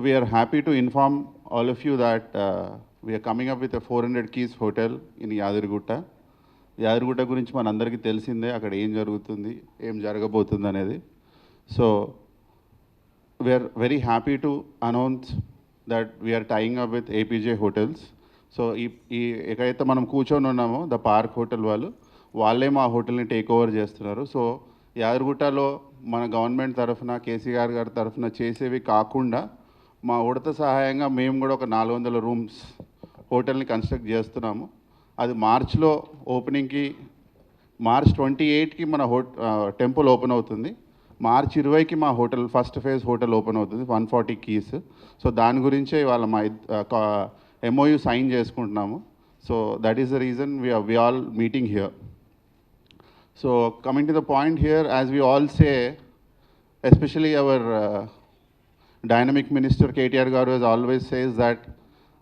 we are happy to inform all of you that we are coming up with a 400 keys hotel in Yadirgutta. Yadagirigutta గురించి మనందరికీ తెలిసిందే, అక్కడ ఏం జరుగుతుంది, ఏం జరగబోతుంది అనేది. So we're very happy to announce that we're tying up with APJ hotels. So ఈ ఎక్కడైతే మనం కూర్చొని ఉన్నామో ద పార్క్ హోటల్ వాళ్ళే మా హోటల్ని టేక్ ఓవర్ చేస్తున్నారు. సో యాదగిరిగుట్టలో మన గవర్నమెంట్ తరఫున కేసీఆర్ గారి తరఫున చేసేవి కాకుండా మా ఉడత సహాయంగా మేము కూడా ఒక 400 రూమ్స్ హోటల్ని కన్స్ట్రక్ట్ చేస్తున్నాము. అది మార్చ్లో ఓపెనింగ్కి, మార్చ్ 28కి మన టెంపుల్ ఓపెన్ అవుతుంది. మార్చ్ 20కి మా hotel first phase hotel open అవుతుంది, 140 కీస్. సో దాని గురించే ఇవాళ మా MOU సైన్ చేసుకుంటున్నాము. So that is the reason we all meeting here. So coming to the point here, as we all say, especially our dynamic minister KTR Garu has always says that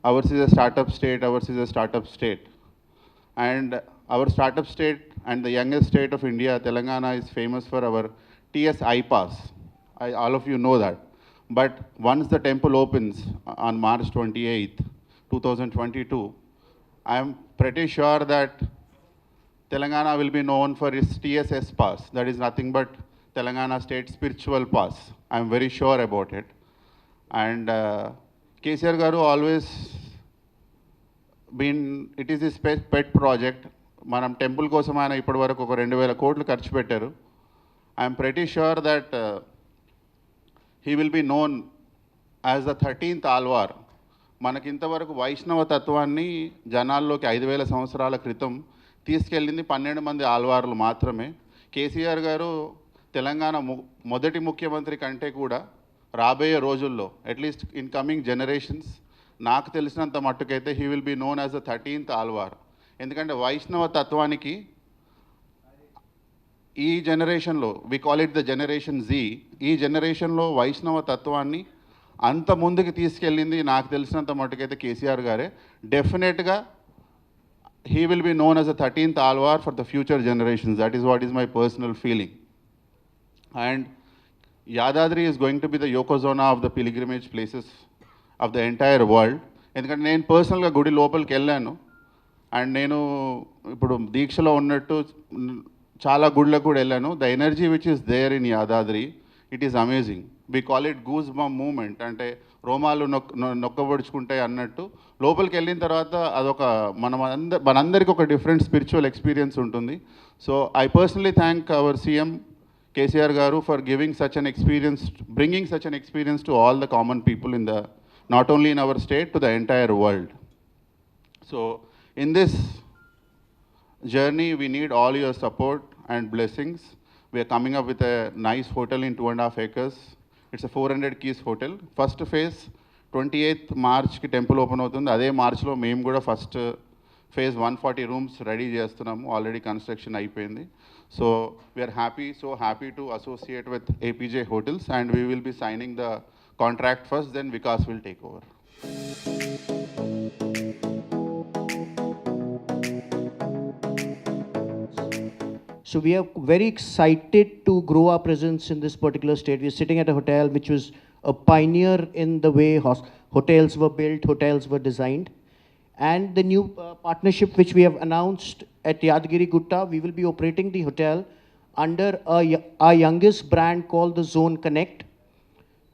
ours is a startup state, ours is a startup state. And our startup state and the youngest state of India, Telangana, is famous for our TS iPass. All of you know that. But once the temple opens on March 28th, 2022, I am pretty sure that Telangana will be known for its TSS pass. That is nothing but Telangana State Spiritual Pass. I am very sure about it. And KCR Garu always it is his pet project. మనం temple కోసం ఆయన ఇప్పటి వరకు ఒక 2000 కోట్లు ఖర్చు పెట్టారు. I'm pretty sure that he will be known as the 13th Alvar. మనకింతవరకు వైష్ణవ తత్వాన్ని జనాల్లోకి 5000 సంవత్సరాల క్రితం తీసుకెళ్ళింది 12 మంది ఆల్వార్లు మాత్రమే. కేసీఆర్ గారు తెలంగాణ మొదటి ముఖ్యమంత్రి కంటే కూడా రాబోయే రోజుల్లో అట్లీస్ట్ ఇన్ కమింగ్ జనరేషన్స్ నాకు తెలిసినంత మట్టుకైతే he will be known as the 13th Alvar. ఎందుకంటే వైష్ణవ తత్వానికి ఈ జనరేషన్లో we call it the generation Z, ఈ జనరేషన్లో వైష్ణవ తత్వాన్ని అంత ముందుకు తీసుకెళ్ళింది నాకు తెలిసినంత మట్టుకైతే కేసీఆర్ గారే. డెఫినెట్గా he will be known as a 13th Alvar for the future generations. That is what is my personal feeling. And Yadadri is going to be the Yokozuna of the pilgrimage places of the entire world. ఎందుకంటే నేను పర్సనల్గా గుడి లోపలికి వెళ్ళాను. And నేను ఇప్పుడు దీక్షలో ఉన్నట్టు చాలా గుళ్ళకు కూడా వెళ్ళాను. The energy which is there in Yadadri, it is amazing. We call it goose bump moment. అంటే రోమాలు నొక్కబడుచుకుంటాయి అన్నట్టు లోపలికి వెళ్ళిన తర్వాత అదొక మనందరికీ ఒక డిఫరెంట్ స్పిరిచువల్ ఎక్స్పీరియన్స్ ఉంటుంది. So I personally thank our CM KCR garu for giving such an experience, bringing such an experience to all the common people in the, not only in our state, to the entire world. So in this journey we need all your support and blessings. We are coming up with a nice hotel in 2.5 acres. It's a 400 keys hotel. First phase 28th మార్చ్కి temple open అవుతుంది. అదే మార్చ్లో మేము కూడా first phase 140 rooms ready చేస్తున్నాము. Already construction అయిపోయింది. So we're so happy to associate with APJ hotels and we will be signing the contract first, then Vikas will take over. So we are very excited to grow our presence in this particular state. We are sitting at a hotel which was a pioneer in the way hotels were built, hotels were designed. And the new partnership which we have announced at Yadagirigutta, we will be operating the hotel under our youngest brand called the Zone Connect.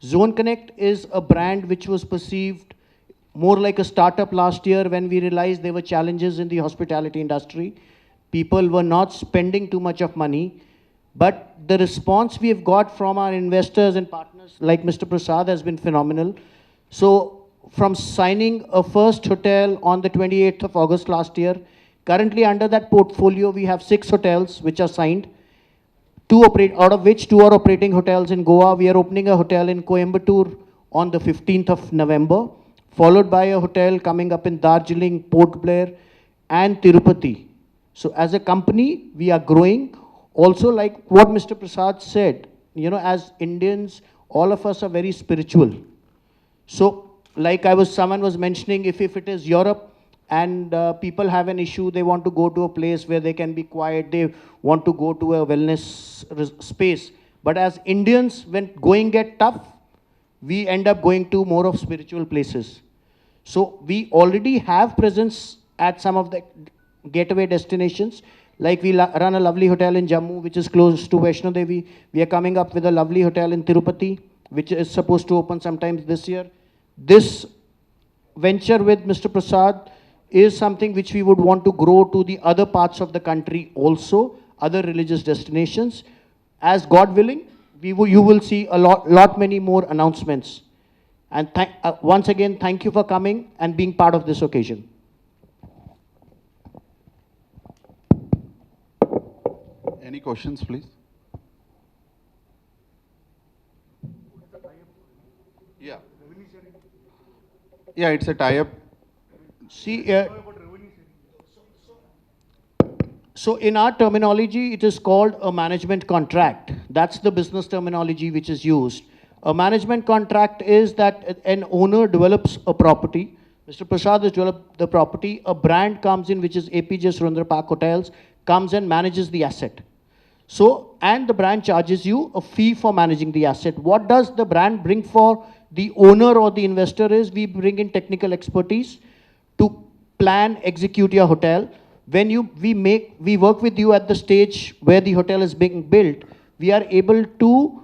Zone Connect is a brand which was perceived more like a startup last year when we realized there were challenges in the hospitality industry. People were not spending too much of money, but the response we have got from our investors and partners like Mr. Prasad has been phenomenal. So from signing a first hotel on the 28th of August last year, currently under that portfolio we have 6 hotels which are signed, out of which 2 are operating hotels in Goa. We are opening a hotel in Coimbatore on the 15th of November, followed by a hotel coming up in Darjeeling, Port Blair and Tirupati. So as a company, we are growing. Also, like what Mr. Prasad said, you know, as Indians, all of us are very spiritual. So like someone was mentioning, if it is Europe and people have an issue, they want to go to a place where they can be quiet, they want to go to a wellness space. But as Indians, when going get tough, we end up going to more of spiritual places. So we already have presence at some of the gateway destinations. Like we run a lovely hotel in Jammu, which is close to Vaishno Devi. We are coming up with a lovely hotel in Tirupati, which is supposed to open sometime this year. This venture with Mr. Prasad is something which we would want to grow to the other parts of the country also, other religious destinations. As God willing, you will see a lot many more announcements. And once again, thank you for coming and being part of this occasion. Any questions, please? Yeah. Yeah, it's a tie-up. See, so in our terminology, it is called a management contract. That's the business terminology which is used. A management contract is that an owner develops a property. Mr. Prasad has developed the property. A brand comes in, which is APJ Surendra Park Hotels, comes and manages the asset. So, and the brand charges you a fee for managing the asset. What does the brand bring for the owner or the investor is we bring in technical expertise to plan, execute your hotel. When we work with you at the stage where the hotel is being built, we are able to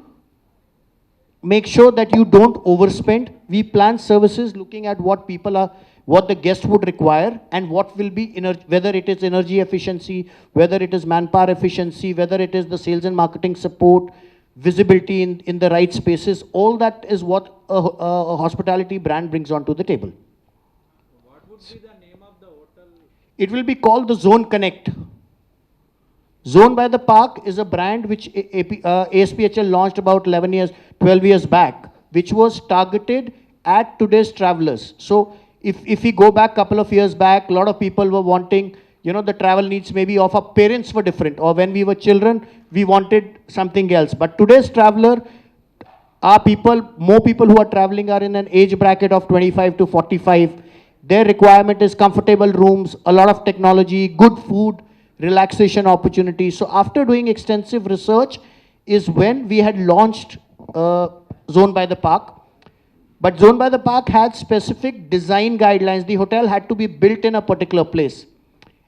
make sure that you don't overspend. We plan services looking at what the guest would require and what will be, whether it is energy efficiency, whether it is manpower efficiency, whether it is the sales and marketing support, visibility in the right spaces. All that is what a hospitality brand brings onto the table. What would be the name of the hotel? It will be called the Zone Connect. Zone by the Park is a brand which ASPHL launched about 12 years back, which was targeted at today's travelers. So if we go back a couple of years back, a lot of people were wanting, the travel needs maybe of our parents were different, or when we were children, we wanted something else. But today's traveler, more people who are traveling are in an age bracket of 25 to 45. Their requirement is comfortable rooms, a lot of technology, good food, relaxation opportunities. So after doing extensive research is when we had launched Zone by the Park. But Zone by the Park had specific design guidelines. The hotel had to be built in a particular place.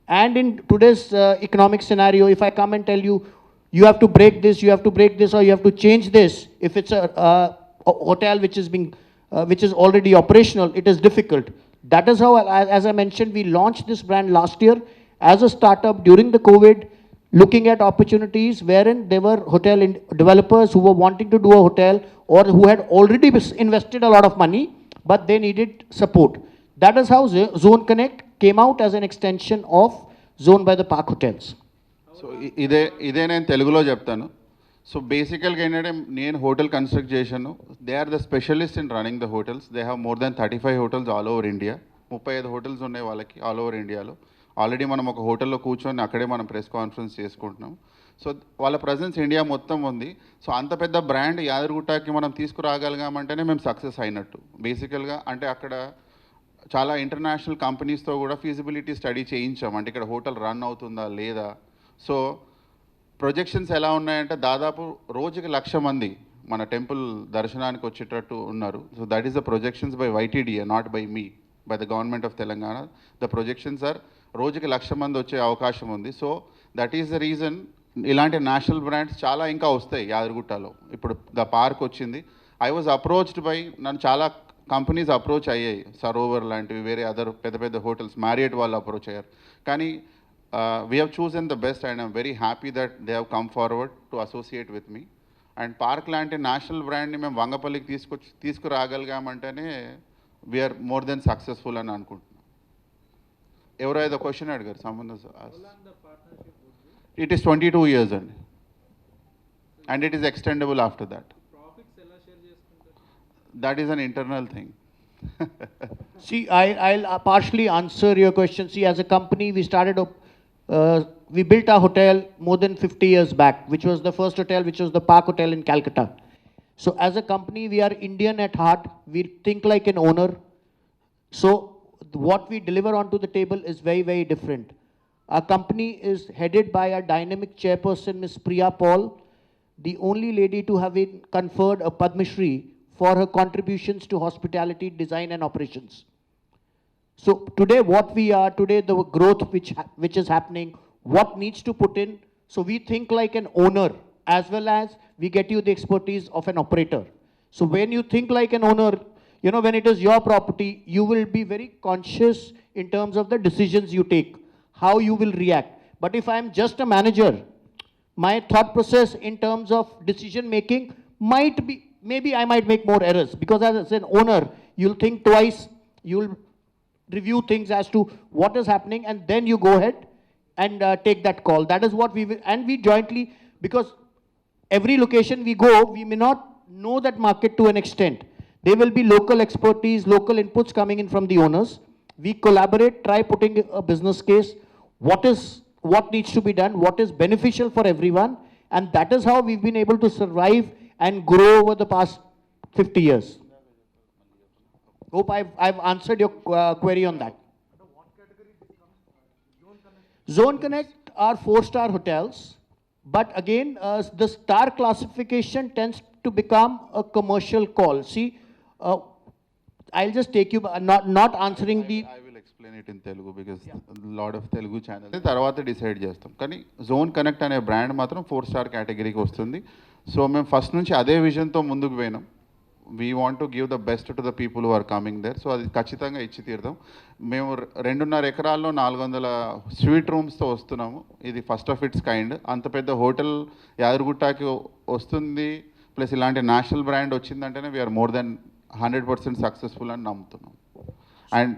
And in today's economic scenario, if I come and tell you, you have to break this, or you have to change this, if it's a hotel which is already operational, it is difficult. That is how, as I mentioned, we launched this brand last year as a startup during the COVID, looking at opportunities wherein there were hotel developers who were wanting to do a hotel or who had already invested a lot of money, but they needed support. That is how Zone Connect came out as an extension of Zone by the Park Hotels. So ఇదే నేను తెలుగులో చెప్తాను. So బేసికల్గా ఏంటంటే నేను hotel construct చేశాను. They are the specialist in running the hotels. They have more than 35 hotels all over India. 35 hotels ఉన్నాయి వాళ్ళకి ఆల్ ఓవర్ ఇండియాలో. ఆల్రెడీ మనం ఒక హోటల్లో కూర్చొని అక్కడే మనం ప్రెస్ కాన్ఫరెన్స్ చేసుకుంటున్నాం. సో వాళ్ళ ప్రజెన్స్ ఇండియా మొత్తం ఉంది. సో అంత పెద్ద బ్రాండ్ యాదగిరిగుట్టకి మనం తీసుకురాగలిగామంటేనే మేము సక్సెస్ అయినట్టు. బేసికల్గా అంటే అక్కడ చాలా ఇంటర్నేషనల్ కంపెనీస్తో కూడా ఫీజిబిలిటీ స్టడీ చేయించాం. అంటే ఇక్కడ హోటల్ రన్ అవుతుందా లేదా. సో ప్రొజెక్షన్స్ ఎలా ఉన్నాయంటే దాదాపు రోజుకి 1,00,000 మంది మన టెంపుల్ దర్శనానికి వచ్చేటట్టు ఉన్నారు. So that is the projections by YTDA, not by me, by the government of Telangana. The projections are రోజుకి 1,00,000 మంది వచ్చే అవకాశం ఉంది. So that is the reason ఇలాంటి నేషనల్ బ్రాండ్స్ చాలా ఇంకా వస్తాయి యాదగిరిగుట్టలో. ఇప్పుడు ద పార్క్ వచ్చింది. ఐ వాజ్ అప్రోచ్డ్ బై, నన్ను చాలా కంపెనీస్ అప్రోచ్ అయ్యాయి. సరోవర్ లాంటివి, వేరే అదర్ పెద్ద పెద్ద హోటల్స్, మ్యారియట్ వాళ్ళు అప్రోచ్ అయ్యారు. కానీ we have chosen the best and I'm very happy that they have come forward to associate with me. And Park లాంటి నేషనల్ బ్రాండ్ని మేము వంగపల్లికి తీసుకురాగలిగామంటేనే వీఆర్ మోర్ దెన్ సక్సెస్ఫుల్ అని అనుకుంటున్నాం. ఎవరో ఏదో క్వశ్చన్ అడిగారు సంబంధం. ఇట్ ఈస్ 22 years అండి. And it is extendable after that. That is an internal thing. See, I'll partially answer your question. See, as a company, we built our hotel more than 50 years back, which was the first hotel, which was the Park Hotel in Calcutta. So as a company, we are Indian at heart. We think like an owner. So what we deliver onto the table is very, very different. Our company is headed by a dynamic chairperson, Ms. Priya Paul, the only lady to have been conferred a Padma Shri for her contributions to hospitality, design and operations. So today what we are, today the growth which is happening, what needs to put in, so we think like an owner as well as we get you the expertise of an operator. So when you think like an owner, you know, when it is your property, you will be very conscious in terms of the decisions you take, how you will react. But if I'm just a manager, my thought process in terms of decision making might be, maybe I might make more errors, because as an owner, you'll think twice, you'll review things as to what is happening, and then you go ahead and take that call. That is what we will, and we jointly, because every location we go, we may not know that market to an extent. There will be local expertise, local inputs coming in from the owners. We collaborate, try putting a business case, what needs to be done, what is beneficial for everyone, and that is how we've been able to survive and grow over the past 50 years. Hope I've answered your query on that. Zone Connect are 4-star hotels, but again, the star classification tends to become a commercial call. See, I'll just take you, not answering the... I will explain it in Telugu because a lot of Telugu channels. తర్వాత decide చేస్తాం, కానీ zone connect అనే brand మాత్రం 4-స్టార్ కేటగిరీకి వస్తుంది. So మేము first నుంచి అదే విజన్తో ముందుకు పోయినాం. We want to give the best to the people who are coming there. సో అది ఖచ్చితంగా ఇచ్చి తీరుతాం. మేము 2.5 ఎకరాల్లో 400 స్వీట్ రూమ్స్తో వస్తున్నాము. ఇది ఫస్ట్ ఆఫ్ ఇట్స్ కైండ్. అంత పెద్ద హోటల్ యాదగిరిగుట్టకి వస్తుంది, ప్లస్ ఇలాంటి నేషనల్ బ్రాండ్ వచ్చిందంటేనే వీఆర్ మోర్ దెన్ 100% సక్సెస్ఫుల్ అని నమ్ముతున్నాం. అండ్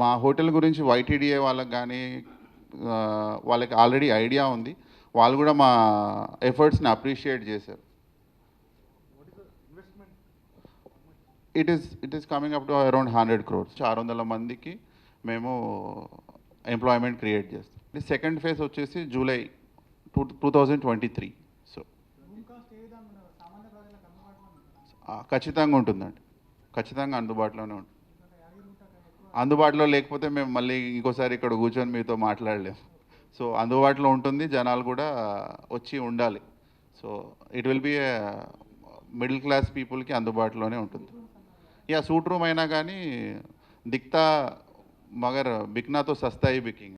మా హోటల్ గురించి వైటీడీఏ వాళ్ళకి కానీ వాళ్ళకి ఆల్రెడీ ఐడియా ఉంది. వాళ్ళు కూడా మా ఎఫర్ట్స్ని అప్రిషియేట్ చేశారు. It is coming up to around 100 crores. 600 మందికి మేము ఎంప్లాయ్మెంట్ క్రియేట్ చేస్తాం. ఇది సెకండ్ ఫేజ్ వచ్చేసి జూలై 2023. సో ఖచ్చితంగా ఉంటుందండి, ఖచ్చితంగా అందుబాటులోనే ఉంటుంది. అందుబాటులో లేకపోతే మేము మళ్ళీ ఇంకోసారి ఇక్కడ కూర్చొని మీతో మాట్లాడలేము. సో అందుబాటులో ఉంటుంది, జనాలు కూడా వచ్చి ఉండాలి. So it will be middle class పీపుల్కి అందుబాటులోనే ఉంటుంది. యా, సూట్ రూమ్ అయినా కానీ దిక్తా మగర్ బిక్నాతో సస్తాయి బికింగ్.